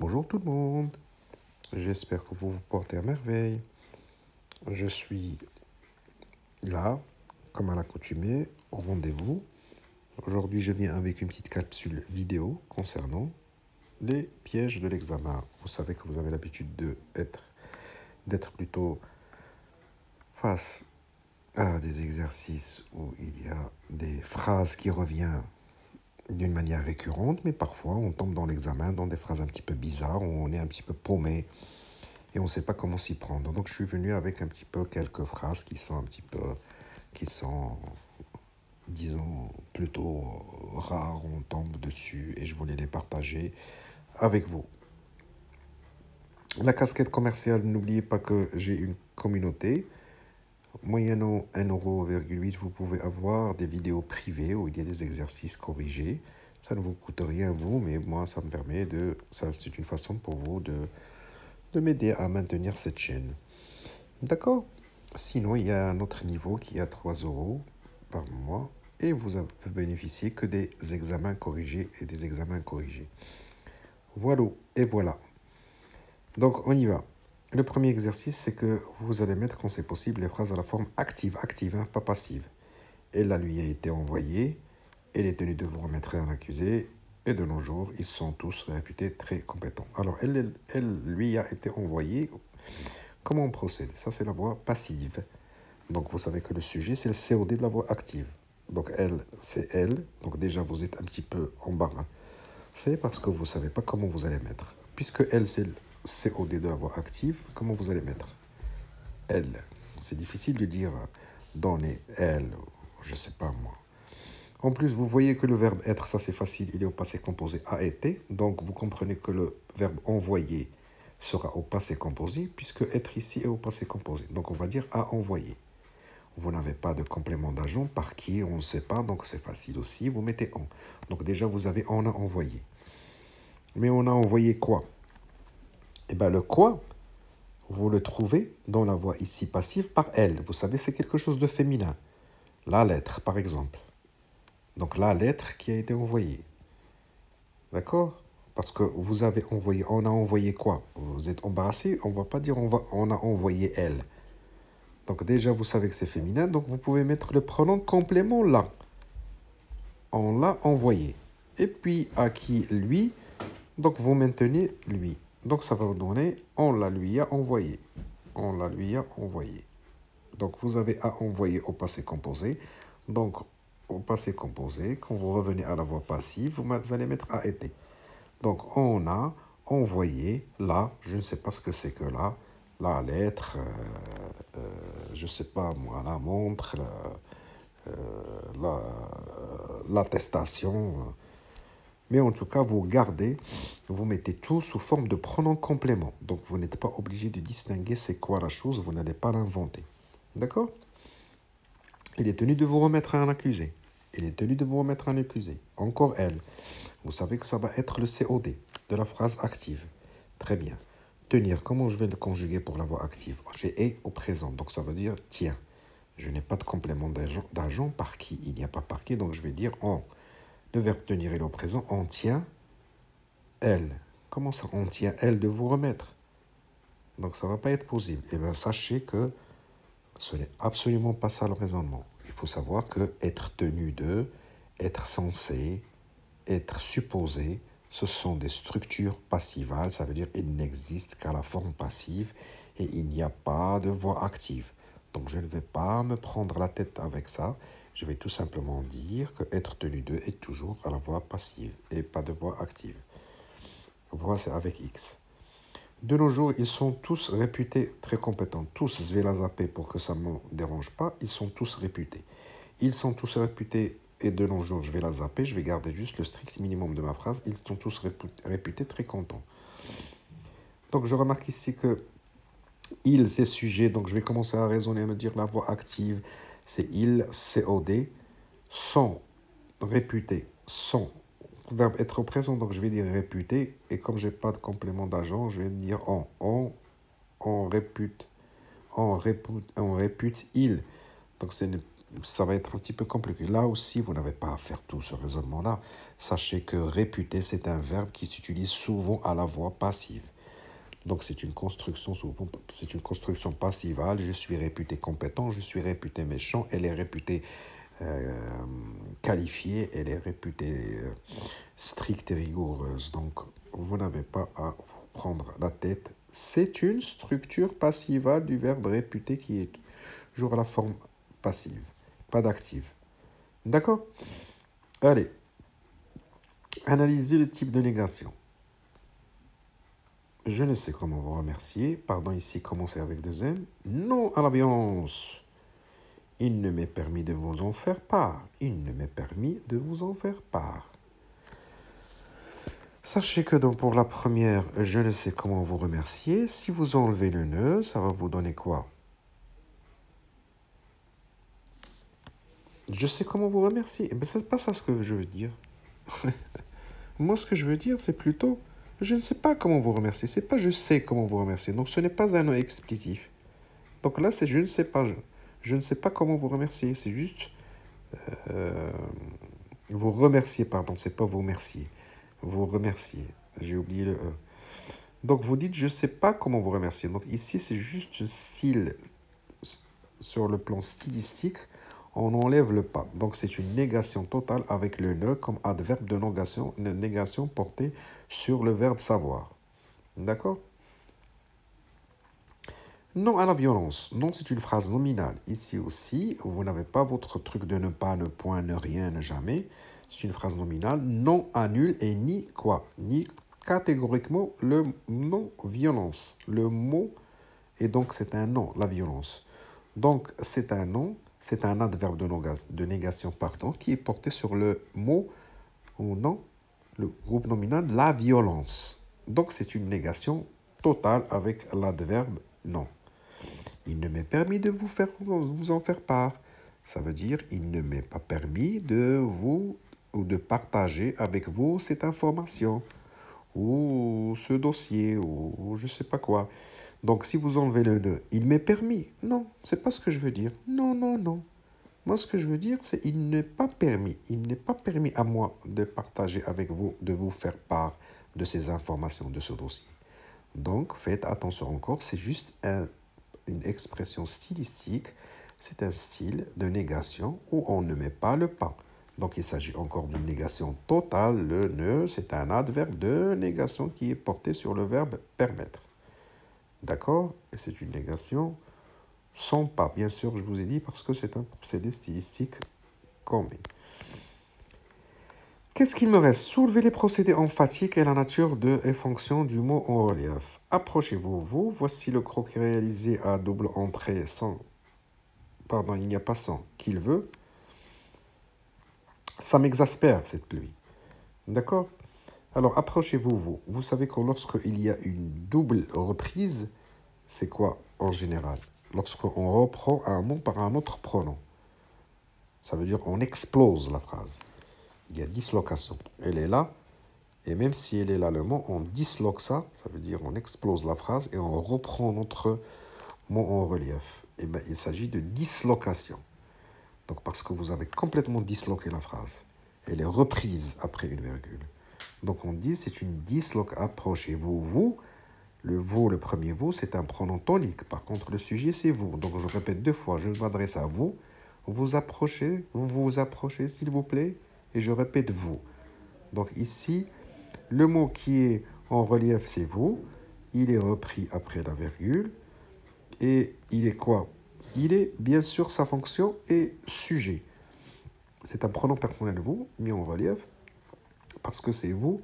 Bonjour tout le monde, j'espère que vous vous portez à merveille. Je suis là, comme à l'accoutumée, au rendez-vous. Aujourd'hui, je viens avec une petite capsule vidéo concernant les pièges de l'examen. Vous savez que vous avez l'habitude d'être plutôt face à des exercices où il y a des phrases qui reviennent d'une manière récurrente, mais parfois on tombe dans l'examen dans des phrases un petit peu bizarres, où on est un petit peu paumé et on ne sait pas comment s'y prendre. Donc je suis venu avec un petit peu quelques phrases qui sont, disons, plutôt rares, on tombe dessus et je voulais les partager avec vous. La casquette commerciale, n'oubliez pas que j'ai une communauté. Moyennant 1,8 €, vous pouvez avoir des vidéos privées où il y a des exercices corrigés. Ça ne vous coûte rien, vous, mais moi, ça me permet de... Ça, c'est une façon pour vous de m'aider à maintenir cette chaîne. D'accord? Sinon, il y a un autre niveau qui est à 3 € par mois et vous ne bénéficiez que des examens corrigés et des examens corrigés. Voilà, et voilà. Donc, on y va. Le premier exercice, c'est que vous allez mettre, quand c'est possible, les phrases à la forme active, hein, pas passive. Elle lui a été envoyée, elle est tenue de vous remettre un accusé, et de nos jours, ils sont tous réputés très compétents. Alors, elle lui a été envoyée. Comment on procède? Ça, c'est la voix passive. Donc, vous savez que le sujet, c'est le COD de la voix active. Donc, elle, c'est elle. Donc, déjà, vous êtes un petit peu en bas. C'est parce que vous ne savez pas comment vous allez mettre. Puisque elle, c'est le COD de la voix active, comment vous allez mettre? Elle. C'est difficile de dire donner, elle, je ne sais pas moi. En plus, vous voyez que le verbe être, ça c'est facile, il est au passé composé a été. Donc, vous comprenez que le verbe envoyer sera au passé composé, puisque être ici est au passé composé. Donc, on va dire a envoyé. Vous n'avez pas de complément d'agent, par qui, on ne sait pas, donc c'est facile aussi, vous mettez en. Donc déjà, vous avez on a envoyé. Mais on a envoyé quoi? Eh bien, le quoi, vous le trouvez dans la voix ici passive par elle. Vous savez, c'est quelque chose de féminin. La lettre, par exemple. Donc la lettre qui a été envoyée. D'accord? Parce que vous avez envoyé, on a envoyé quoi? Vous êtes embarrassé, on ne va pas dire on a envoyé elle. Donc déjà, vous savez que c'est féminin, donc vous pouvez mettre le pronom complément là. On l'a envoyé. Et puis à qui? Lui. Donc vous maintenez lui. Donc ça va vous donner on la lui a envoyé. On la lui a envoyé. Donc vous avez à envoyer au passé composé. Donc au passé composé, quand vous revenez à la voix passive, vous allez mettre a été. Donc on a envoyé là, je ne sais pas ce que c'est que là, la lettre, je ne sais pas moi, la montre, l'attestation. Mais en tout cas, vous gardez, vous mettez tout sous forme de pronom complément. Donc, vous n'êtes pas obligé de distinguer c'est quoi la chose, vous n'allez pas l'inventer. D'accord? Il est tenu de vous remettre un accusé. Il est tenu de vous remettre un accusé. Encore elle. Vous savez que ça va être le COD de la phrase active. Très bien. Tenir, comment je vais le conjuguer pour la voix active? J'ai est au présent, donc ça veut dire tiens. Je n'ai pas de complément d'agent par qui. Il n'y a pas par qui, donc je vais dire on. Le verbe tenir est au présent. On tient elle. Comment ça, on tient elle de vous remettre? Donc ça ne va pas être possible. Eh bien, sachez que ce n'est absolument pas ça le raisonnement. Il faut savoir que être tenu de, être censé, être supposé, ce sont des structures passivales. Ça veut dire qu'il n'existe qu'à la forme passive et il n'y a pas de voix active. Donc je ne vais pas me prendre la tête avec ça. Je vais tout simplement dire que être tenu de est toujours à la voix passive et pas de voix active. Voix, c'est avec X. De nos jours, ils sont tous réputés très compétents. Tous, je vais la zapper pour que ça ne me dérange pas. Ils sont tous réputés. Ils sont tous réputés, et de nos jours, je vais la zapper. Je vais garder juste le strict minimum de ma phrase. Ils sont tous réputés très contents. Donc, je remarque ici que il, c'est sujet. Donc, je vais commencer à raisonner, à me dire la voix active, c'est il, COD, sont réputés, sont verbe être au présent, donc je vais dire réputé. Et comme j'ai pas de complément d'agent, je vais dire on répute, on répute il. Donc ça va être un petit peu compliqué. Là aussi, vous n'avez pas à faire tout ce raisonnement-là. Sachez que réputer, c'est un verbe qui s'utilise souvent à la voix passive. Donc, c'est une construction passivale. Je suis réputé compétent, je suis réputé méchant, elle est réputée qualifiée, elle est réputée stricte et rigoureuse. Donc, vous n'avez pas à vous prendre la tête. C'est une structure passivale du verbe réputé qui est toujours à la forme passive, pas d'active. D'accord? Allez, analysez le type de négation. Je ne sais comment vous remercier. Pardon, ici, commencez avec deux N. Non à la violence. Il ne m'est permis de vous en faire part. Il ne m'est permis de vous en faire part. Sachez que donc pour la première, je ne sais comment vous remercier. Si vous enlevez le ne, ça va vous donner quoi? Je sais comment vous remercier. Mais c'est pas ça ce que je veux dire. Moi, ce que je veux dire, c'est plutôt je ne sais pas comment vous remercier. C'est pas je sais comment vous remercier. Donc, ce n'est pas un nom explicif. Donc là, c'est je ne sais pas. Je ne sais pas comment vous remercier. C'est juste euh, vous remercier, pardon. C'est pas vous remercier. Vous remercier. J'ai oublié le E. Donc, vous dites je ne sais pas comment vous remercier. Donc, ici, c'est juste style. Sur le plan stylistique, on enlève le pas. Donc, c'est une négation totale avec le ne comme adverbe de négation, une négation portée sur le verbe savoir. D'accord? Non à la violence. Non, c'est une phrase nominale. Ici aussi, vous n'avez pas votre truc de ne pas, ne point, ne rien, ne jamais. C'est une phrase nominale. Non à nul et ni quoi? Ni catégoriquement le non-violence. Le mot, et donc c'est un non, la violence. Donc, c'est un nom, c'est un adverbe de négation partant qui est porté sur le mot ou non, le groupe nominal, la violence. Donc, c'est une négation totale avec l'adverbe non. Il ne m'est permis de vous en faire part. Ça veut dire, il ne m'est pas permis de vous ou de partager avec vous cette information ou ce dossier ou je ne sais pas quoi. Donc, si vous enlevez le ne, il m'est permis. Non, c'est pas ce que je veux dire. Non, non, non. Moi, ce que je veux dire, c'est il n'est pas permis. Il n'est pas permis à moi de partager avec vous, de vous faire part de ces informations, de ce dossier. Donc, faites attention encore, c'est juste une expression stylistique. C'est un style de négation où on ne met pas le pas. Donc, il s'agit encore d'une négation totale. Le ne, c'est un adverbe de négation qui est porté sur le verbe permettre. D'accord? Et c'est une négation sans pas. Bien sûr, je vous ai dit parce que c'est un procédé stylistique commun. Qu'est-ce qu'il me reste? Soulever les procédés emphatiques et la nature et fonction du mot en relief. Approchez-vous, vous. Voici le croquis réalisé à double entrée sans... Pardon, il n'y a pas sans. Qu'il veut. Ça m'exaspère, cette pluie. D'accord? Alors, approchez-vous, vous. Vous savez que lorsqu'il y a une double reprise, c'est quoi en général? Lorsqu'on reprend un mot par un autre pronom. Ça veut dire on explose la phrase. Il y a dislocation. Elle est là, et même si elle est là, le mot, on disloque ça. Ça veut dire on explose la phrase et on reprend notre mot en relief. Et bien, il s'agit de dislocation. Donc, parce que vous avez complètement disloqué la phrase. Elle est reprise après une virgule. Donc, on dit c'est une disloque. Approchez-vous, vous. Le vous, le premier vous, c'est un pronom tonique. Par contre, le sujet, c'est vous. Donc, je répète deux fois, je m'adresse à vous. Vous vous approchez, s'il vous plaît. Et je répète vous. Donc, ici, le mot qui est en relief, c'est vous. Il est repris après la virgule. Et il est quoi? Il est, bien sûr, sa fonction est sujet. C'est un pronom personnel vous, mis en relief. Parce que c'est vous.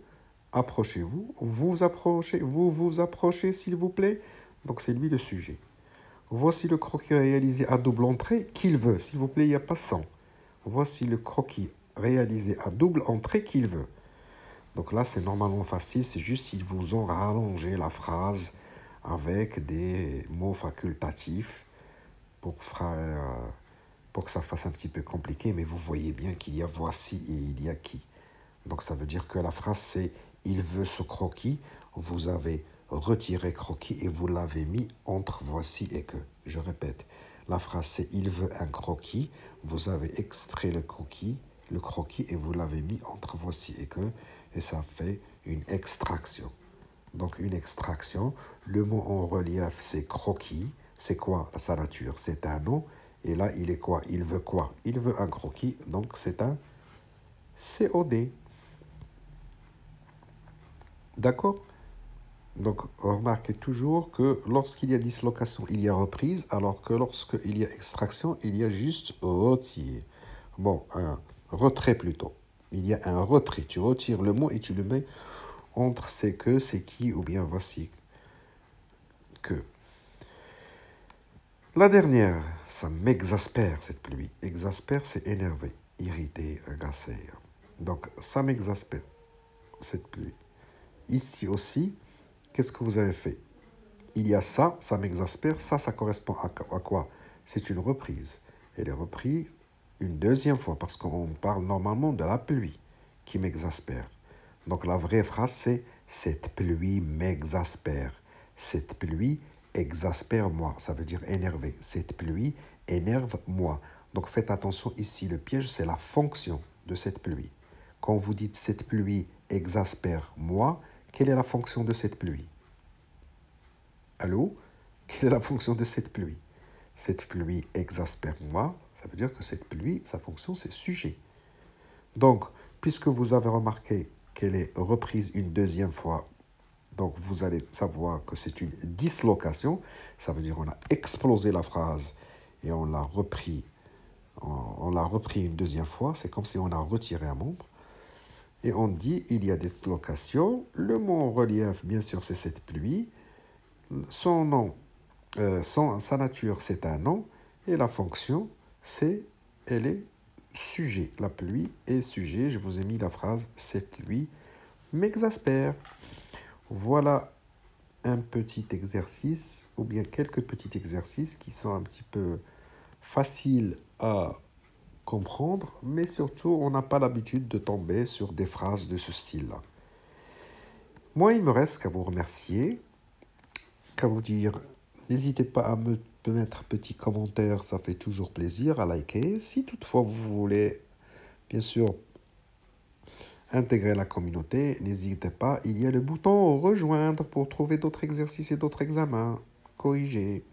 Approchez-vous, vous approchez, s'il vous plaît. Donc, c'est lui le sujet. Voici le croquis réalisé à double entrée qu'il veut. S'il vous plaît, il n'y a pas sans. Voici le croquis réalisé à double entrée qu'il veut. Donc là, c'est normalement facile. C'est juste s'ils vous ont rallongé la phrase avec des mots facultatifs pour que ça fasse un petit peu compliqué. Mais vous voyez bien qu'il y a voici et il y a qui. Donc, ça veut dire que la phrase, c'est « Il veut ce croquis ». Vous avez retiré croquis et vous l'avez mis entre voici et que. Je répète, La phrase c'est il veut un croquis. Vous avez extrait le croquis et vous l'avez mis entre voici et que, et ça fait une extraction. Donc une extraction, le mot en relief c'est croquis. C'est quoi sa nature? C'est un nom. Et là il est quoi? Il veut quoi? Il veut un croquis, donc c'est un COD. D'accord? Donc, remarquez toujours que lorsqu'il y a dislocation, il y a reprise, alors que lorsqu'il y a extraction, il y a juste retire. Bon, un retrait plutôt. Il y a un retrait. Tu retires le mot et tu le mets entre c'est que, c'est qui, ou bien voici que. La dernière, ça m'exaspère cette pluie. Exaspère, c'est énervé, irrité, agacé. Donc, ça m'exaspère cette pluie. Ici aussi, qu'est-ce que vous avez fait? Il y a ça m'exaspère, ça correspond à quoi? C'est une reprise. Elle est reprise une deuxième fois parce qu'on parle normalement de la pluie qui m'exaspère. Donc la vraie phrase c'est cette pluie m'exaspère. Cette pluie exaspère moi. Ça veut dire énerver. Cette pluie énerve moi. Donc faites attention ici, le piège c'est la fonction de cette pluie. Quand vous dites cette pluie exaspère moi, quelle est la fonction de cette pluie? Allô? Quelle est la fonction de cette pluie? Cette pluie exaspère moi, ça veut dire que cette pluie, sa fonction, c'est sujet. Donc, puisque vous avez remarqué qu'elle est reprise une deuxième fois, donc vous allez savoir que c'est une dislocation, ça veut dire qu'on a explosé la phrase et on l'a repris une deuxième fois, c'est comme si on a retiré un membre. Et on dit, il y a dislocation, le mot en relief, bien sûr, c'est cette pluie, son nom, sa nature, c'est un nom, et la fonction, elle est sujet. La pluie est sujet. Je vous ai mis la phrase, cette pluie m'exaspère. Voilà un petit exercice, ou bien quelques petits exercices qui sont un petit peu faciles à comprendre, mais surtout, on n'a pas l'habitude de tomber sur des phrases de ce style-là. Moi, il me reste qu'à vous remercier, qu'à vous dire, n'hésitez pas à me mettre petit commentaire, ça fait toujours plaisir, à liker. Si toutefois vous voulez, bien sûr, intégrer la communauté, n'hésitez pas, il y a le bouton rejoindre pour trouver d'autres exercices et d'autres examens corrigés.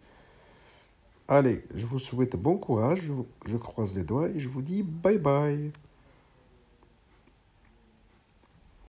Allez, je vous souhaite bon courage, je croise les doigts et je vous dis bye bye.